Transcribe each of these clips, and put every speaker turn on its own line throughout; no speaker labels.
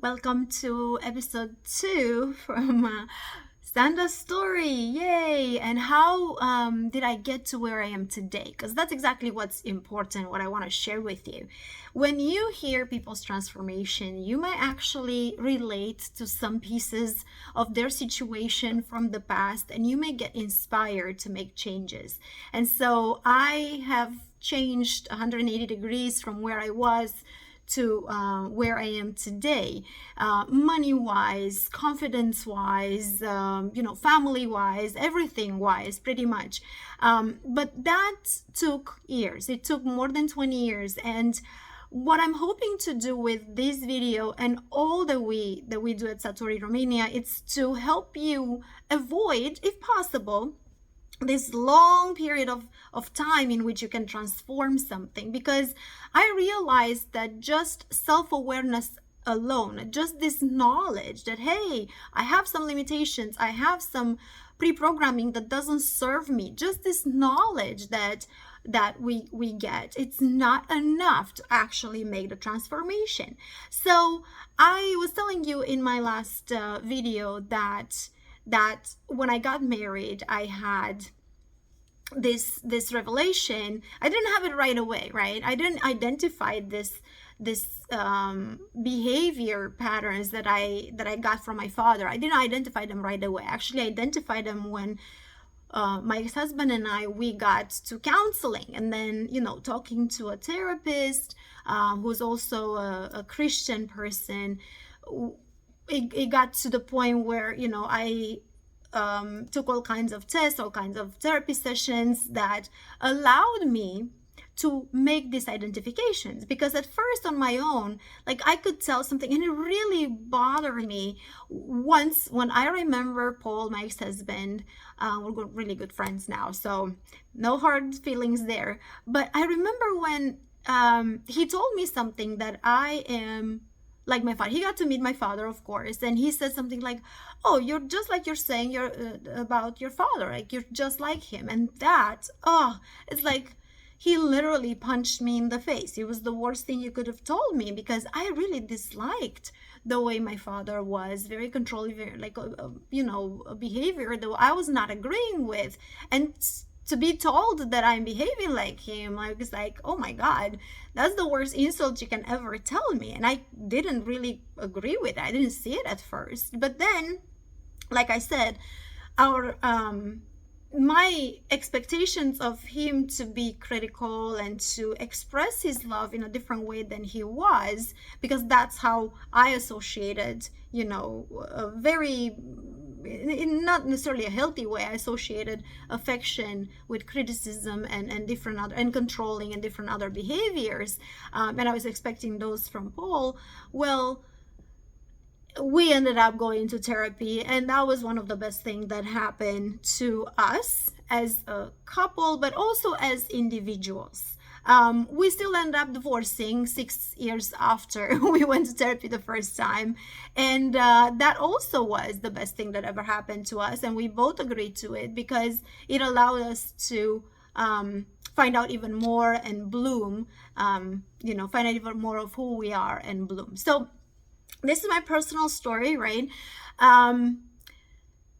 Welcome to episode 2 from Sanda's story. Yay! And how did I get to where I am today? Because that's exactly what's important, what I want to share with you. When you hear people's transformation, you might actually relate to some pieces of their situation from the past, and you may get inspired to make changes. And so I have changed 180 degrees from where I was to where I am today, money-wise, confidence-wise, family-wise, everything-wise, pretty much. But that took years. It took more than 20 years, and what I'm hoping to do with this video and all that we do at Satori Romania, it's to help you avoid, if possible, this long period of time in which you can transform something, because I realized that just self-awareness alone, just this knowledge that, hey, I have some limitations, I have some pre-programming that doesn't serve me, just this knowledge that we get, it's not enough to actually make the transformation. So I was telling you in my last video that when I got married, I had this revelation. I didn't have it right away, right? I didn't identify this behavior patterns that I got from my father. I didn't identify them right away. Actually, I identified them when my ex-husband and we got to counseling, and then talking to a therapist who's also a Christian person. It got to the point where I took all kinds of tests, all kinds of therapy sessions that allowed me to make these identifications. Because at first on my own, like, I could tell something, and it really bothered me once when I remember Paul, my ex-husband, we're really good friends now, so no hard feelings there. But I remember when he told me something that I am like my father. He got to meet my father, of course, and he said something like, oh, you're just like you're saying you're about your father, like you're just like him. And that, it's like he literally punched me in the face. It was the worst thing you could have told me, because I really disliked the way my father was, very controlling, very like a behavior that I was not agreeing with. And to be told that I'm behaving like him, I was like, oh my God, that's the worst insult you can ever tell me. And I didn't really agree with it. I didn't see it at first. But then, like I said, our my expectations of him to be critical and to express his love in a different way than he was, because that's how I associated, a very, in not necessarily a healthy way, I associated affection with criticism and different other, and controlling and different other behaviors, and I was expecting those from Paul. Well, we ended up going to therapy, and that was one of the best things that happened to us as a couple, but also as individuals. We still ended up divorcing 6 years after we went to therapy the first time, and that also was the best thing that ever happened to us, and we both agreed to it, because it allowed us to find out even more and bloom, find out even more of who we are and bloom. So this is my personal story, right?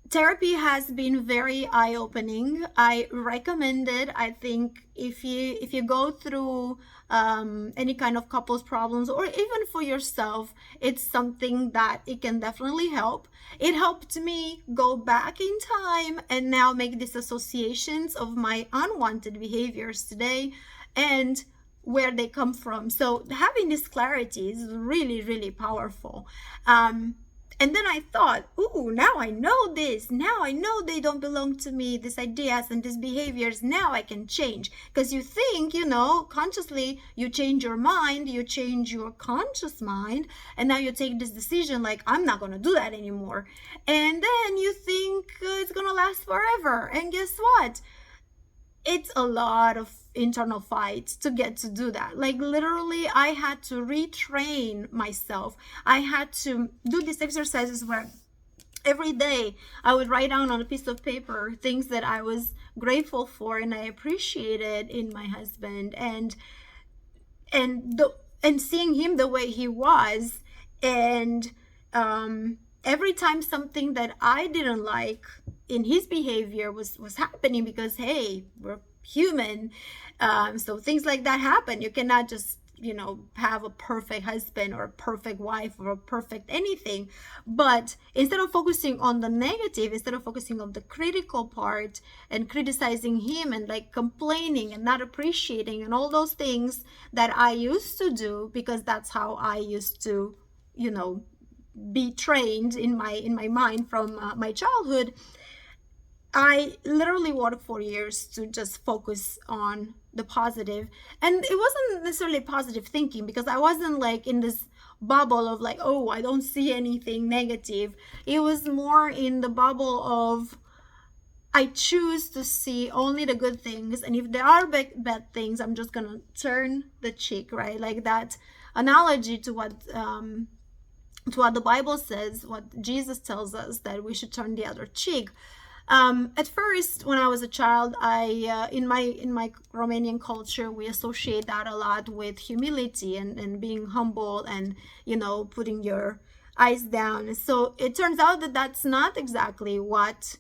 Therapy has been very eye-opening. I recommend it. I think if you go through any kind of couples problems, or even for yourself, it's something that it can definitely help. It helped me go back in time and now make these associations of my unwanted behaviors today and where they come from. So having this clarity is really, really powerful. And then I thought, ooh, now I know this. Now I know they don't belong to me, these ideas and these behaviors. Now I can change. Because you think, consciously, you change your mind, you change your conscious mind, and now you take this decision like, I'm not going to do that anymore. And then you think it's going to last forever. And guess what? It's a lot of internal fights to get to do that. Like, literally, I had to retrain myself. I had to do these exercises where every day I would write down on a piece of paper things that I was grateful for and I appreciated in my husband, and seeing him the way he was, And every time something that I didn't like in his behavior was happening, because hey, we're human, so things like that happen. You cannot just have a perfect husband or a perfect wife or a perfect anything. But instead of focusing on the negative, instead of focusing on the critical part and criticizing him and like complaining and not appreciating and all those things that I used to do, because that's how I used to be trained in my mind from my childhood, I literally worked for years to just focus on the positive. And it wasn't necessarily positive thinking, because I wasn't like in this bubble of like, oh, I don't see anything negative. It was more in the bubble of, I choose to see only the good things, and if there are bad things, I'm just gonna turn the cheek, right? Like that analogy to what the Bible says, what Jesus tells us, that we should turn the other cheek. At first, when I was a child, I in my Romanian culture, we associate that a lot with humility and being humble and putting your eyes down. So it turns out that that's not exactly what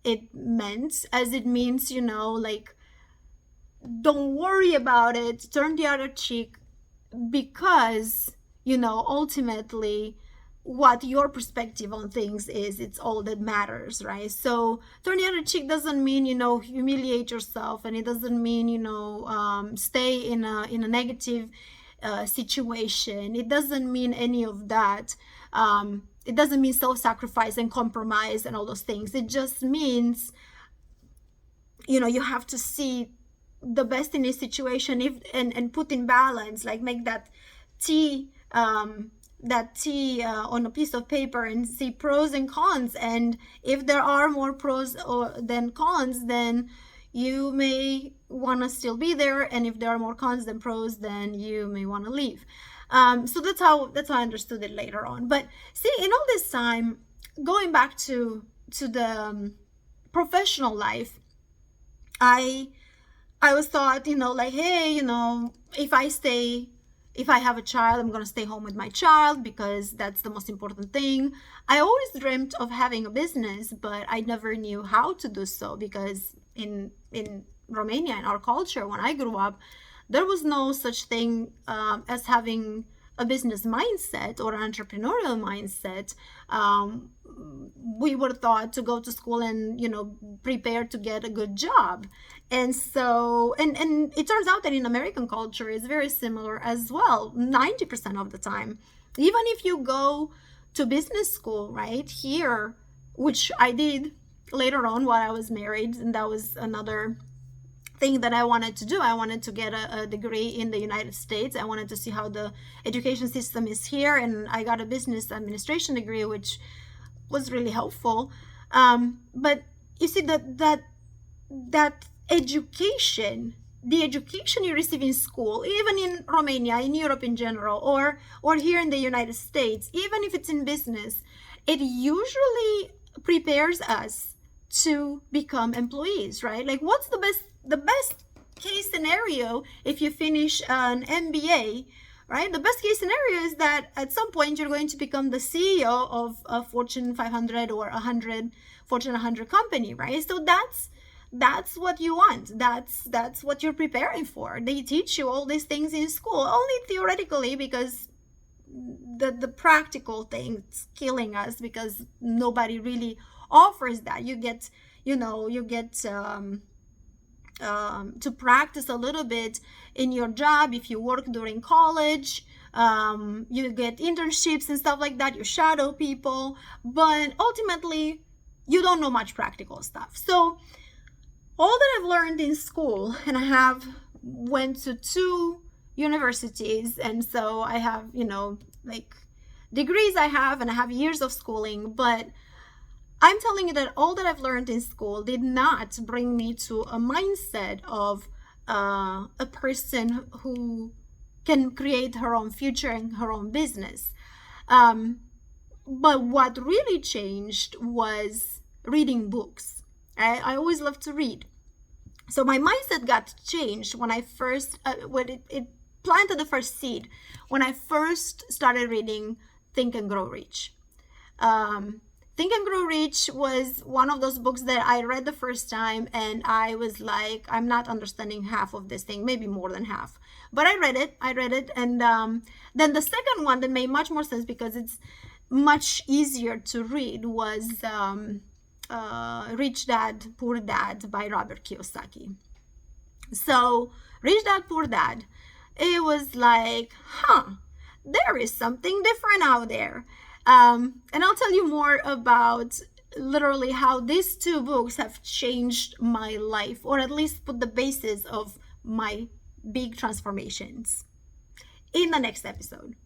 it meant, as it means like, don't worry about it, turn the other cheek, because ultimately what your perspective on things is, it's all that matters, right? So turn the other cheek doesn't mean humiliate yourself, and it doesn't mean stay in a negative situation. It doesn't mean any of that. It doesn't mean self-sacrifice and compromise and all those things. It just means you have to see the best in a situation, if and put in balance, like make t that t on a piece of paper and see pros and cons. And if there are more pros than cons, then you may want to still be there, and if there are more cons than pros, then you may want to leave. So that's how I understood it later on. But see, in all this time, going back to the professional life, I was thought, like, hey, if I have a child, I'm going to stay home with my child, because that's the most important thing. I always dreamt of having a business, but I never knew how to do so, because in Romania, in our culture, when I grew up, there was no such thing as having a business mindset or an entrepreneurial mindset. We were taught to go to school and prepare to get a good job. And so and it turns out that in American culture is very similar as well, 90% of the time. Even if you go to business school right here, which I did later on while I was married, and that was another thing that I wanted to do. I wanted to get a degree in the United States. I wanted to see how the education system is here, and I got a business administration degree, which was really helpful. But you see that education, the education you receive in school, even in Romania, in Europe in general, or here in the United States, even if it's in business, it usually prepares us to become employees, right? Like, what's the best case scenario if you finish an MBA, right? The best case scenario is that at some point you're going to become the CEO of a Fortune 500 or Fortune 100 company, right? So that's what you want. That's what you're preparing for. They teach you all these things in school, only theoretically, because the practical thing's killing us, because nobody really offers that. You get to practice a little bit in your job if you work during college. You get internships and stuff like that. You shadow people, but ultimately you don't know much practical stuff. So all that I've learned in school, and I have went to 2 universities, and so I have like degrees I have, and I have years of schooling, but I'm telling you that all that I've learned in school did not bring me to a mindset of a person who can create her own future and her own business. But what really changed was reading books. I always loved to read. So my mindset got changed when I first, when it planted the first seed, when I first started reading Think and Grow Rich. Think and Grow Rich was one of those books that I read the first time and I was like, I'm not understanding half of this thing, maybe more than half. But I read it. And then the second one that made much more sense because it's much easier to read was Rich Dad, Poor Dad by Robert Kiyosaki. So Rich Dad, Poor Dad, it was like, there is something different out there. And I'll tell you more about literally how these two books have changed my life, or at least put the basis of my big transformations in the next episode.